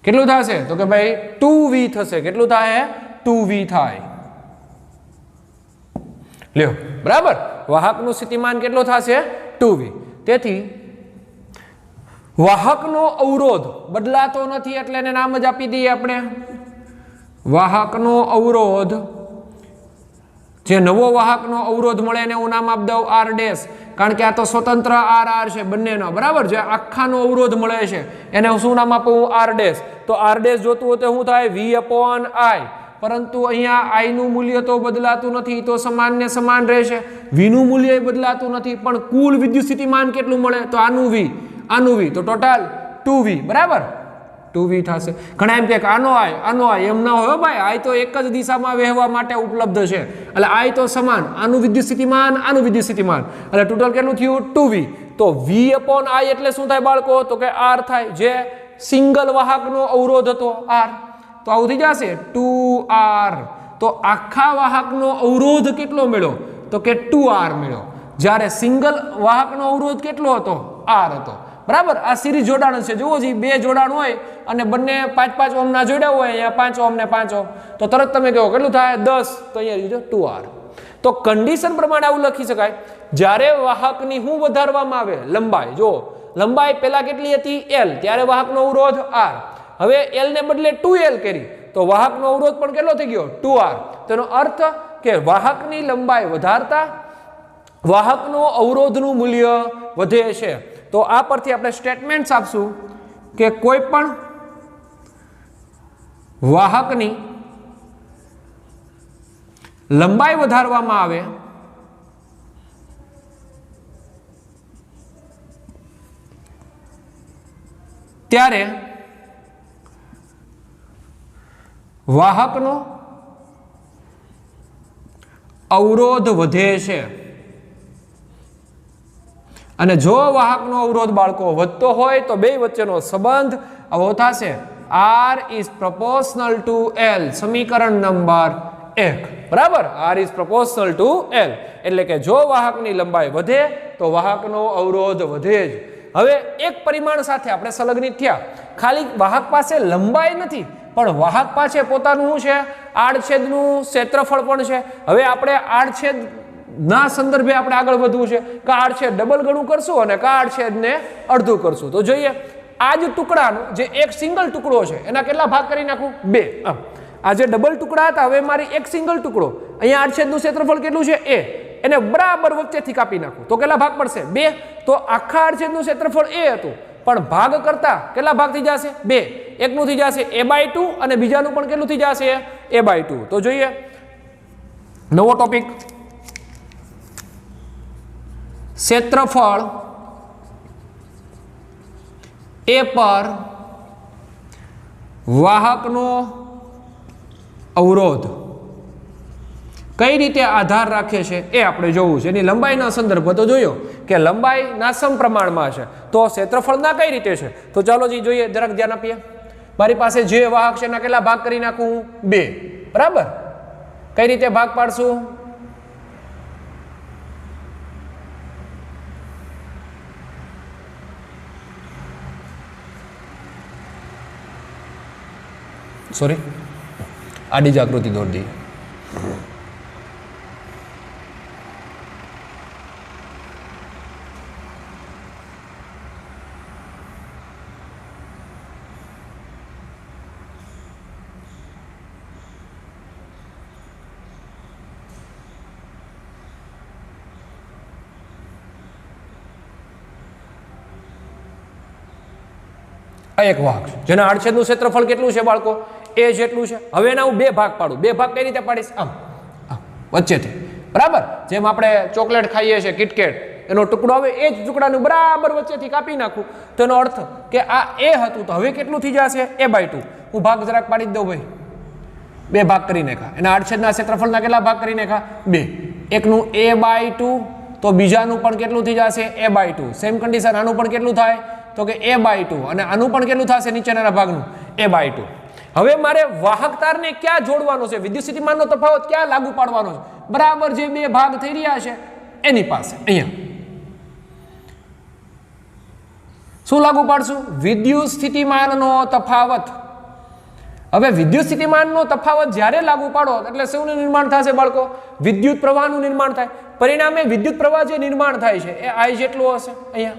કેટલું થશે? તો કે ભાઈ 2V થશે. કેટલું થાય? 2V થાય. લ્યો, બરાબર, વાહકનું સ્થિતિમાન કેટલો થશે? 2V. તેથી વાહકનો અવરોધ બદલાતો નથી એટલે એને નામ જ આપી દઈએ આપણે વાહકનો અવરોધ. જે નવો વાહકનો અવરોધ મળે એને હું નામ આપી દઉં R ડેશ, કારણ કે આ તો સ્વતંત્ર R છે બંનેનો. બરાબર, જે આખાનો અવરોધ મળે છે એને હું શું નામ આપું? R dash. તો R ડેશ જોતું હોય તો શું થાય? V/I. પરંતુ અહીંયા I નું મૂલ્ય તો બદલાતું નથી, તો સમાન ને સમાન રહેશે. V નું મૂલ્ય બદલાતું નથી, પણ કુલ વિદ્યુત સ્થિતિમાન કેટલું મળે? તો આનું V, આનું V, તો ટોટલ 2V. બરાબર, 2V થશે. ઘણા એમ કે આનો I એમ ના હોય ભાઈ, I તો એક જ દિશામાં વહેવા માટે ઉપલબ્ધ છે એટલે I તો સમાન. આનું વિદ્યુત સ્થિતિમાન, આનું વિદ્યુત સ્થિતિમાન, એટલે ટોટલ કેટલું થયું? 2V. તો V/I એટલે શું થાય બાળકો? તો કે R થાય, જે સિંગલ વાહકનો અવરોધ હતો R. તો આવું થઈ જશે 2R. તો આખા વાહકનો અવરોધ કેટલો મળ્યો? તો કે 2R મળ્યો. જ્યારે સિંગલ વાહકનો અવરોધ કેટલો હતો? R હતો. બરાબર, આ સિરીઝ જોડાણ છે. જુઓ જી, 2 જોડાણ હોય અને બંને 5-5 ઓહમના જોડ્યા હોય, અહીંયા 5 ઓહમ ને 5 ઓહમ, તો તરત તમે કહો કેટલું થાય? 10. તો અહીંયા લીધો 2R. તો કન્ડિશન પ્રમાણે આવું લખી શકાય. જ્યારે વાહકની શું વધારવામાં આવે? લંબાઈ. જો લંબાઈ પહેલા કેટલી હતી? L, ત્યારે વાહકનો અવરોધ R. હવે L ને બદલે 2L કરી તો વાહકનો અવરોધ પણ કેટલો થઈ ગયો? 2R. તેનો અર્થ કે વાહકની લંબાઈ વધારતા વાહકનો અવરોધનું મૂલ્ય વધે છે. તો આ પરથી આપણે સ્ટેટમેન્ટ આપશું કે કોઈ પણ વાહકની લંબાઈ વધારવામાં આવે ત્યારે વાહકનો અવરોધ વધે છે. અને જો વાહકનો અવરોધ બાળકો વધતો હોય તો બે વચ્ચેનો સંબંધ આવો થશે R is proportional to L. સમીકરણ નંબર 1. બરાબર, R is proportional to L. એટલે કે જો વાહકની લંબાઈ વધે તો વાહકનો અવરોધ વધે જ. હવે એક પરિમાણ સાથે આપણે સંલગ્નિત થયા. ખાલી વાહક પાસે લંબાઈ નથી, પણ વાહક પાસે પોતાનું શું છે? આડછેદનું ક્ષેત્રફળ પણ છે. હવે આપણે આડછેદ ના સંદર્ભે આપણે આગળ વધવું છે. કે આડછેદ ડબલ ગણું કરશું અને આડછેદને અડધું કરશું. તો જોઈએ આ જ ટુકડાનો જે એક સિંગલ ટુકડો છે એના કેટલા ભાગ કરી નાખું? 2. આ જે ડબલ ટુકડા હતા હવે મારી એક સિંગલ ટુકડો, અહીંયા આડછેદનું ક્ષેત્રફળ કેટલું છે? A. એને બરાબર વચ્ચેથી કાપી નાખું તો કેટલા ભાગ પડશે? 2. તો આખા આડછેદનું ક્ષેત્રફળ A હતું, પણ ભાગ કરતા કેટલા ભાગ થઈ જશે? 2. એકનું થઈ જશે A/2 અને બીજાનું પણ કેટલું થઈ જશે? A/2. તો જોઈએ નવો ટોપિક, ક્ષેત્રફળ A પર વાહકનો અવરોધ કઈ રીતે આધાર રાખે છે એ આપણે જોવું છે. એની લંબાઈના સંદર્ભ તો જોયો કે લંબાઈના સમપ્રમાણમાં છે, તો ક્ષેત્રફળના કઈ રીતે છે? તો ચાલો જી જોઈએ, જરાક ધ્યાન આપીએ. મારી પાસે જે વાહક છે એના કેટલા ભાગ કરી નાખું? 2. બરાબર. કઈ રીતે ભાગ પાડશું? સોરી, આડી જ આકૃતિ દોરી દઈએ. આ એક વાહક છે જેના આડછેદનું ક્ષેત્રફળ કેટલું છે બાળકો? A જેટલું છે. હવે એના હું 2 ભાગ પાડું. 2 ભાગ કઈ રીતે પાડીશ? આમ વચ્ચેથી. બરાબર. જેમ આપણે ચોકલેટ ખાઈએ છીએ કિટકેટ, એનો ટુકડો હવે એ જ ટુકડાનું બરાબર વચ્ચેથી કાપી નાખું તો એનો અર્થ કે આ A હતું તો હવે કેટલું થઈ જશે? A/2. હું ભાગ જરાક પાડી દઉં ભાઈ. 2 ભાગ કરી નાખ્યા. એના આડછેદના ક્ષેત્રફળના કેટલા ભાગ કરી નાખ્યા? 2. એકનું A/2 તો બીજાનું પણ કેટલું થઈ જશે? A/2. સેમ કન્ડિશન આનું પણ કેટલું થાય? તો કે A/2 અને આનું પણ કેટલું થશે? નીચેના ભાગનું A/2. હવે મારે વાહક તારને ક્યાં જોડવાનો છે? વિદ્યુત સ્થિતિમાનનો તફાવત ક્યાં લાગુ પાડવાનો છે? બરાબર જે 2 ભાગ થઈ રહ્યા છે એની પાસે અહીંયા શું લાગુ પાડશું? વિદ્યુત સ્થિતિમાનનો તફાવત. હવે વિદ્યુત સ્થિતિમાનનો તફાવત જ્યારે લાગુ પાડો એટલે શેનું નિર્માણ થશે બાળકો? વિદ્યુત પ્રવાહનું નિર્માણ થાય. પરિણામે વિદ્યુત પ્રવાહ જે નિર્માણ થાય છે એ I જેટલું હશે અહીંયા.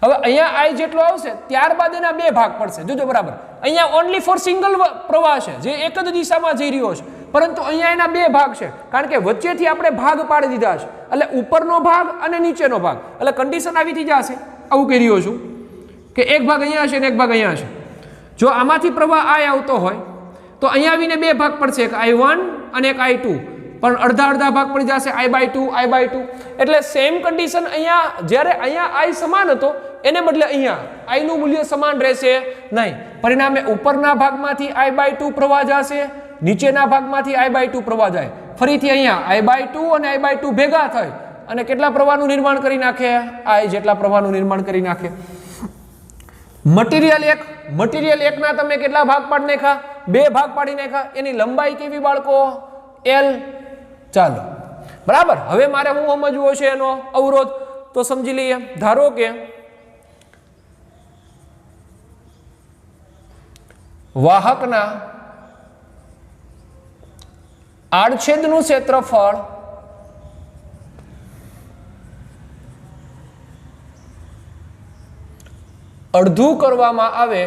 હવે અહીંયા I જેટલો આવશે ત્યારબાદ એના 2 ભાગ પડશે. જોજો બરાબર, અહીંયા ઓનલી ફોર સિંગલ પ્રવાહ છે જે એક જ દિશામાં જઈ રહ્યો છે, પરંતુ અહીંયા એના 2 ભાગ છે કારણ કે વચ્ચેથી આપણે ભાગ પાડી દીધા છે. એટલે ઉપરનો ભાગ અને નીચેનો ભાગ, એટલે કન્ડિશન આવી થઈ જશે. આવું કહી રહ્યો છું કે એક ભાગ અહીંયા હશે અને એક ભાગ અહીંયા હશે. જો આમાંથી પ્રવાહ I આવતો હોય તો અહીંયા આવીને 2 ભાગ પડશે, એક I1 અને એક I2, પણ અડધા અડધા ભાગ પડી જશે I/2. એટલે સેમ કન્ડિશન અહીંયા જ્યારે અહીંયા I સમાન હતો એને બદલે અહીંયા I નું મૂલ્ય સમાન રહેશે નહીં. પરિણામે ઉપરના ભાગમાંથી I/2 પ્રવાહ જશે, નીચેના ભાગમાંથી I/2 પ્રવાહ જાય. ફરીથી અહીંયા I/2 અને I/2 ભેગા થાય અને કેટલા પ્રવાહનું નિર્માણ કરી નાખે? I જેટલા પ્રવાહનું નિર્માણ કરી નાખે. મટીરિયલ 1 ના તમે કેટલા ભાગ પાડી નાખ્યા? 2 ભાગ પાડી નાખ્યા. એની લંબાઈ કેવી બાળકો? L. ચાલો બરાબર. હવે મારે શું સમજવું છે એનો અવરોધ? તો સમજી લઈએ. ધારો કે વાહકના આડછેદનું ક્ષેત્રફળ અડધું કરવામાં આવે.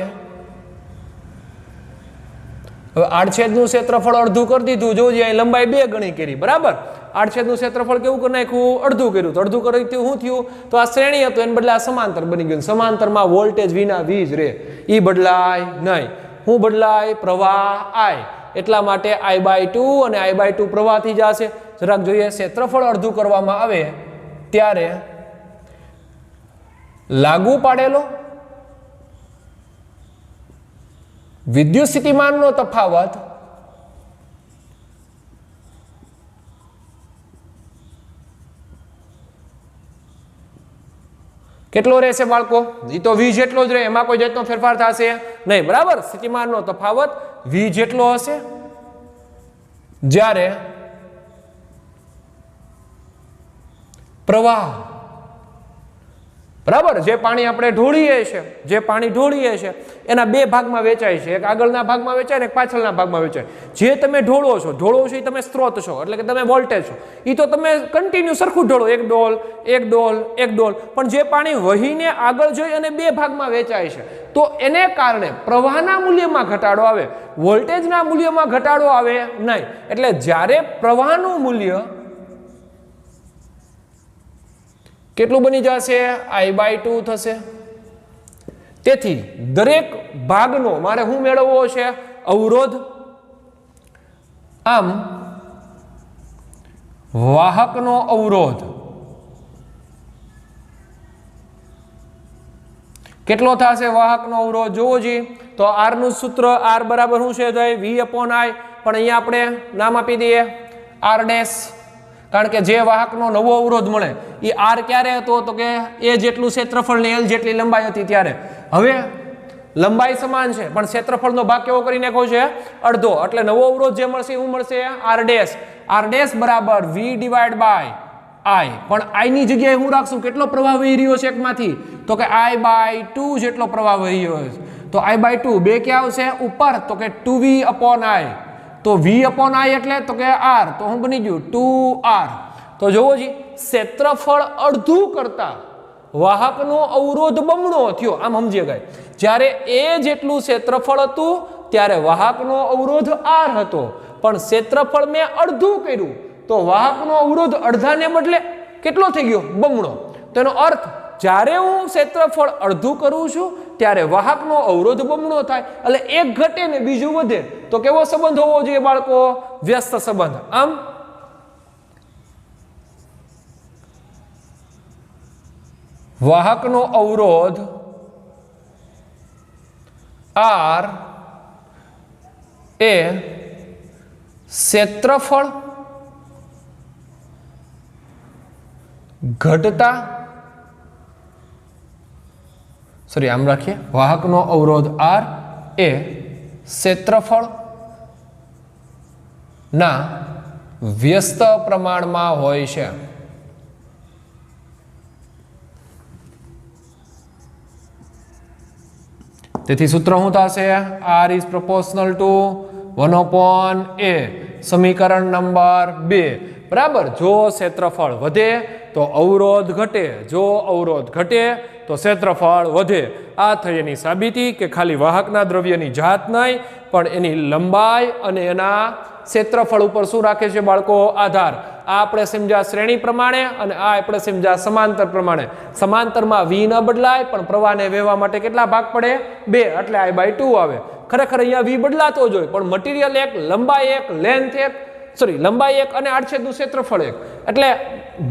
હવે આડછેદનું ક્ષેત્રફળ અડધું કરી દીધું. જોજે અહીં લંબાઈ 2 ગણી કરી. બરાબર. આડછેદનું ક્ષેત્રફળ કેવું કરી નાખ્યું? અડધું કર્યું. તો અડધું કરી શું થયું? તો આ શ્રેણી હતું એને બદલે આ સમાંતર બની ગયું. સમાંતરમાં વોલ્ટેજ વિના વીજ રે એ બદલાય નહીં. શું બદલાય? પ્રવાહ I. એટલા માટે I/2 અને I/2 પ્રવાહથી જશે. જરાક જોઈએ, ક્ષેત્રફળ અડધું કરવામાં આવે ત્યારે લાગુ પાડેલો વિદ્યુત સ્થિતિમાનનો તફાવત કેટલો રહેશે બાળકો? એ તો V જેટલો જ રહે, એમાં કોઈ જાતનો ફેરફાર થશે નહીં. બરાબર. સ્થિતિમાનનો તફાવત V જેટલો હશે જ્યારે બરાબર, જે પાણી આપણે ઢોળીએ છીએ એના બે ભાગમાં વેચાય છે, એક આગળના ભાગમાં વેચાય ને એક પાછળના ભાગમાં વેચાય. જે તમે ઢોળો છો એ તમે સ્ત્રોત છો, એટલે કે તમે વોલ્ટેજ છો, એ તો તમે કન્ટિન્યુ સરખું ઢોળો, એક ડોલ. પણ જે પાણી વહીને આગળ જઈ અને બે ભાગમાં વેચાય છે, તો એને કારણે પ્રવાહના મૂલ્યમાં ઘટાડો આવે, વોલ્ટેજના મૂલ્યમાં ઘટાડો આવે નહીં. એટલે જ્યારે પ્રવાહનું મૂલ્ય કેટલું બની જશે? I/2 થશે. તેથી દરેક ભાગનો મારે શું મેળવવો છે? અવરોધ. આમ વાહકનો અવરોધ કેટલો થશે? વાહકનો અવરોધ જોવો જી, તો R નું સૂત્ર R બરાબર શું છે? V/I. પણ અહીંયા આપણે નામ આપી દઈએ R', કારણ કે જે વાહકનો નવો અવરોધ મળે એ R ક્યારે હતો? તો કે એ જેટલું ક્ષેત્રફળ ને L જેટલી લંબાઈ હતી ત્યારે. હવે લંબાઈ સમાન છે પણ ક્ષેત્રફળનો ભાગ કેવો કરી નાખ્યો છે? અડધો. એટલે નવો અવરોધ જે મળશે શું મળશે? R' બરાબર V/I. પણ I ની જગ્યાએ હું રાખશું? કેટલો પ્રવાહ વહી રહ્યો છે એકમાંથી? તો કે I/2 જેટલો પ્રવાહ વહી રહ્યો છે. તો I/2 બે ક્યાં આવશે? ઉપર. તો કે 2V/I. તો V/I એટલે તો કે R, તો શું બની ગયું? 2R. તો જોવો જી, ક્ષેત્રફળ અડધું કરતા વાહકનો અવરોધ બમણો થયો. આમ સમજી શકાય, જ્યારે એ જેટલું ક્ષેત્રફળ હતું ત્યારે વાહકનો અવરોધ R હતો, પણ ક્ષેત્રફળ મેં અડધું કર્યું તો વાહકનો અવરોધ અડધાને બદલે કેટલો થઈ ગયો? બમણો. તેનો અર્થ જ્યારે હું ક્ષેત્રફળ અડધું કરું છું ત્યારે વાહકનો અવરોધ બમણો થાય. એટલે એક ઘટે ને બીજું વધે. તો કેવો સંબંધ હોવો જોઈએ બાળકો? વ્યસ્ત સંબંધ. આમ વાહકનો અવરોધ R એ ક્ષેત્રફળ ઘટતા, આમ રાખીએ, વાહકનો અવરોધ R એ ક્ષેત્રફળ ના વ્યસ્ત પ્રમાણમાં હોય છે. તેથી સૂત્ર શું થશે? R is proportional to 1/A. સમીકરણ નંબર 2. બરાબર. જો ક્ષેત્રફળ વધે તો અવરોધ ઘટે, જો અવરોધ ઘટે તો ક્ષેત્રફળ વધે. આ થઈ એની સાબિતી કે ખાલી વાહકના દ્રવ્યની જાત નહીં પણ એની લંબાઈ અને એના ક્ષેત્રફળ ઉપર શું રાખે છે બાળકો? આધાર. આ આપણે સમજ્યા શ્રેણી પ્રમાણે અને આ આપણે સમજ્યા સમાંતર પ્રમાણે. સમાંતરમાં V ન બદલાય પણ પ્રવાહને વહેવા માટે કેટલા ભાગ પડે? 2, એટલે I/2 આવે. ખરેખર અહીંયા V બદલાતો જ હોય પણ મટીરિયલ એક, લંબાઈ એક, લેન્થ એક, લંબાઈ એક અને આડછેદનું ક્ષેત્રફળ એક, એટલે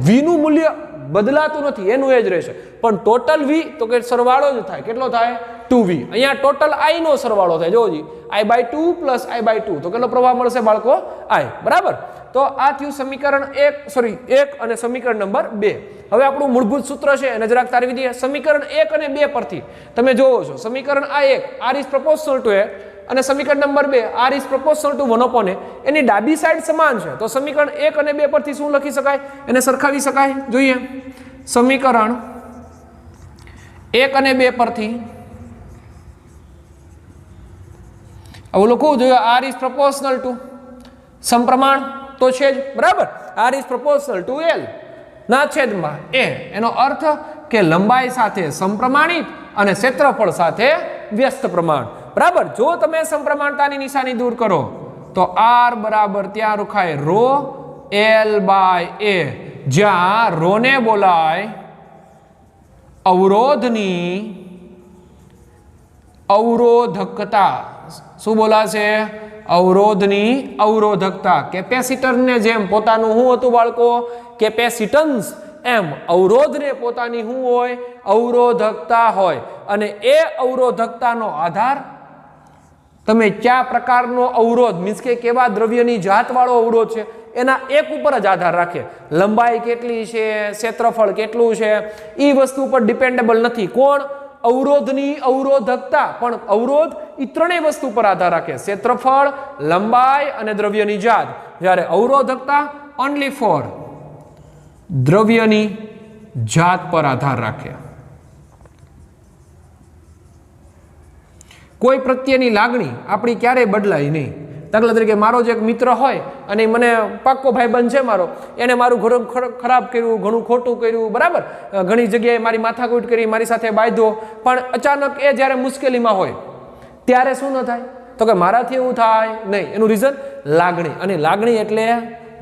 V નું મૂલ્ય બદલાતું નથી, એનું એ જ રહેશે. પણ ટોટલ V તો કે સરવાળો જ થાય. કેટલો થાય? 2V. અહીંયા ટોટલ I નો સરવાળો થાય. જોવો જી, I/2 પ્લસ I/2 તો કેટલો પ્રવાહ મળશે બાળકો? I. બરાબર. તો આ થયું સમીકરણ 1 અને સમીકરણ નંબર 2. હવે આપણું મૂળભૂત સૂત્ર છે એને જરાક તારવી દઈએ. સમીકરણ 1 અને 2 પરથી તમે જોવો છો, સમીકરણ આ 1 R is proportional to A અને સમીકરણ number 2 R is proportional to 1/A, એની ડાબી સાઈડ સમાન છે. તો સમીકરણ 1 અને 2 પરથી શું લખી શકાય? એને સરખાવી શકાય. જોઈએ, સમીકરણ 1 અને 2 પરથી આવું લખવું જોઈએ. R is proportional to, સમપ્રમાણ તો છે જ, બરાબર. R is proportional to L ના છેદમાં A. એનો અર્થ કે લંબાઈ સાથે સમપ્રમાણિત અને ક્ષેત્રફળ સાથે વ્યસ્ત પ્રમાણ. બરાબર. જો તમે સમપ્રમાણતાની નિશાની દૂર કરો તો R બરાબર ત્યાં રૂખાય ρL/A, જ્યાં ρ ને બોલાય અવરોધની અવરોધકતા. શું બોલાશે? અવરોધની અવરોધકતા. કેપેસિટરને જેમ પોતાનું શું હતું બાળકો? કેપેસિટન્સ. એમ અવરોધને પોતાની શું હોય? અવરોધકતા હોય. અને એ અવરોધકતાનો આધાર તમે કયા પ્રકારનો અવરોધ, મીન્સ કે કેવા દ્રવ્યની જાતવાળો અવરોધ છે એના એક ઉપર જ આધાર રાખે. લંબાઈ કેટલી છે, ક્ષેત્રફળ કેટલું છે, એ વસ્તુ પર ડિપેન્ડેબલ નથી. કોણ? અવરોધની અવરોધકતા. પણ અવરોધ એ ત્રણેય વસ્તુ પર આધાર રાખે: ક્ષેત્રફળ, લંબાઈ અને દ્રવ્યની જાત. જ્યારે અવરોધકતા ઓનલી ફોર દ્રવ્યની જાત પર આધાર રાખે. કોઈ પ્રત્યેની લાગણી આપણી ક્યારેય બદલાય નહીં. દાખલા તરીકે મારો જે એક મિત્ર હોય અને મને પાક્કો ભાઈબંધ છે મારો, એને મારું ઘણું ખરાબ કર્યું, ઘણું ખોટું કર્યું, બરાબર, ઘણી જગ્યાએ મારી માથાકૂટ કરી, મારી સાથે બાંધ્યો, પણ અચાનક એ જ્યારે મુશ્કેલીમાં હોય ત્યારે શું ન થાય? તો કે મારાથી એવું થાય નહીં. એનું રીઝન લાગણી. અને લાગણી એટલે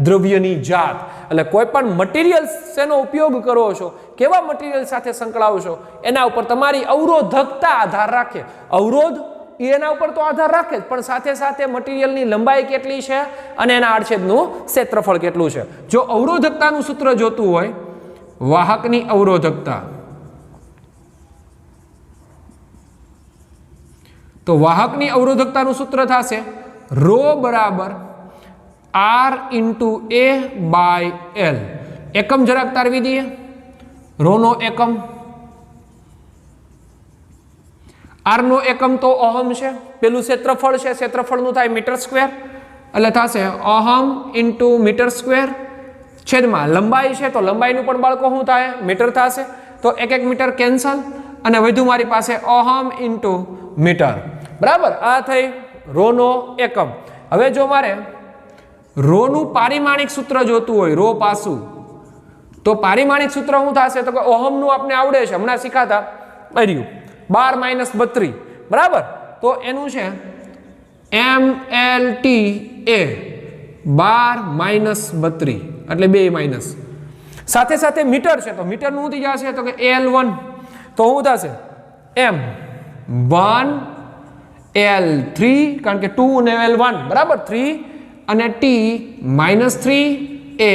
દ્રવ્યની જાત. એટલે કોઈ પણ મટીરિયલ્સનો ઉપયોગ કરો છો, કેવા મટીરિયલ સાથે સંકળાવો છો, એના ઉપર તમારી અવરોધકતા આધાર રાખે. અવરોધ એના ઉપર તો આધાર રાખે જ, પણ સાથે સાથે મટીરિયલની લંબાઈ કેટલી છે અને એના આડછેદનું ક્ષેત્રફળ કેટલું છે. જો અવરોધકતાનું સૂત્ર જોતું હોય, વાહકની અવરોધકતા, તો વાહકની અવરોધકતાનું સૂત્ર થશે ρ બરાબર R into A by L. એકમ જરાક તારવી દઈએ. ρ નો એકમ, R નો એકમ તો ઓહમ છે. પેલું ક્ષેત્રફળ છે, ક્ષેત્રફળનું થાય મીટર સ્ક્વેર, એટલે થશે ઓહમ ઇન્ટુ મીટર સ્ક્વેર છેદમાં લંબાઈ છે, તો લંબાઈનું પણ બાળકો શું થાય? મીટર થશે. તો એક મીટર કેન્સલ અને વધુ મારી પાસે ઓહમ ઇન્ટુ મીટર. બરાબર, આ થઈ ρ નો એકમ. હવે જો મારે ρ નું પારિમાણિક સૂત્ર જોતું હોય, ρ પાસું, તો પારિમાણિક સૂત્ર શું થશે? તો કે ઓહમનું આપણે આવડે છે, હમણાં શીખાતા આવ્યું 12 - 32. બરાબર, તો એનું છે MLT A 12 - 32 એટલે 2 માઇનસ. સાથે સાથે મીટર છે, તો મીટરનું શું થઈ જશે? તો કે L1, તો શું થશે? M1 L3, કારણ કે 2 અને L1 બરાબર 3 અને T -3 A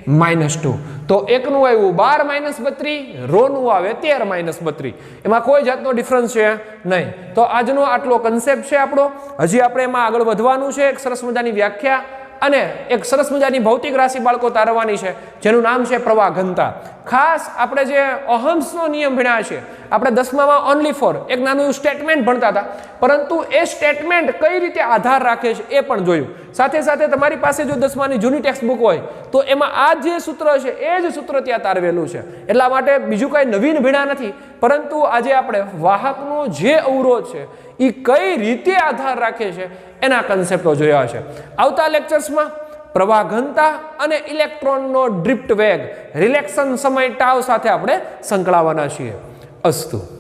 -2. તો એકનું આવ્યું 12 - 32, ρ નું આવે 13 - 32. એમાં કોઈ જાતનો ડિફરન્સ છે નહીં. તો આજનો આટલો કન્સેપ્ટ છે આપણો. હજી આપણે એમાં આગળ વધવાનું છે. એક સરસ મજાની વ્યાખ્યા અને એક સરસ મજાની ભૌતિક રાશિ બાળકો તારવવાની છે, જેનું નામ છે પ્રવાહ ઘનતા. ખાસ આપણે જે ઓહમ્સનો નિયમ ભણ્યા છે, આપણે 10મામાં ઓનલી ફોર એક નાનું સ્ટેટમેન્ટ ભણતા હતા, પરંતુ એ સ્ટેટમેન્ટ કઈ રીતે આધાર રાખે છે એ પણ જોયું. સાથે સાથે તમારી પાસે જો 10માની જૂની ટેક્સ્ટ બુક હોય તો એમાં આ જે સૂત્ર છે એ જ સૂત્ર ત્યાં તારવેલું છે. એટલા માટે બીજું કંઈ નવીન ભણ્યા નથી, પરંતુ આજે આપણે વાહકનો જે અવરોધ છે એ કઈ રીતે આધાર રાખે છે એના કન્સેપ્ટો જોયા છે. આવતા લેક્ચર્સમાં પ્રવાહ ઘનતા અને ઇલેક્ટ્રોનનો ડ્રિફ્ટ વેગ, રિલેક્શન સમય ટાવ સાથે આપણે સંકળાવવાના છીએ. અસ્તુ.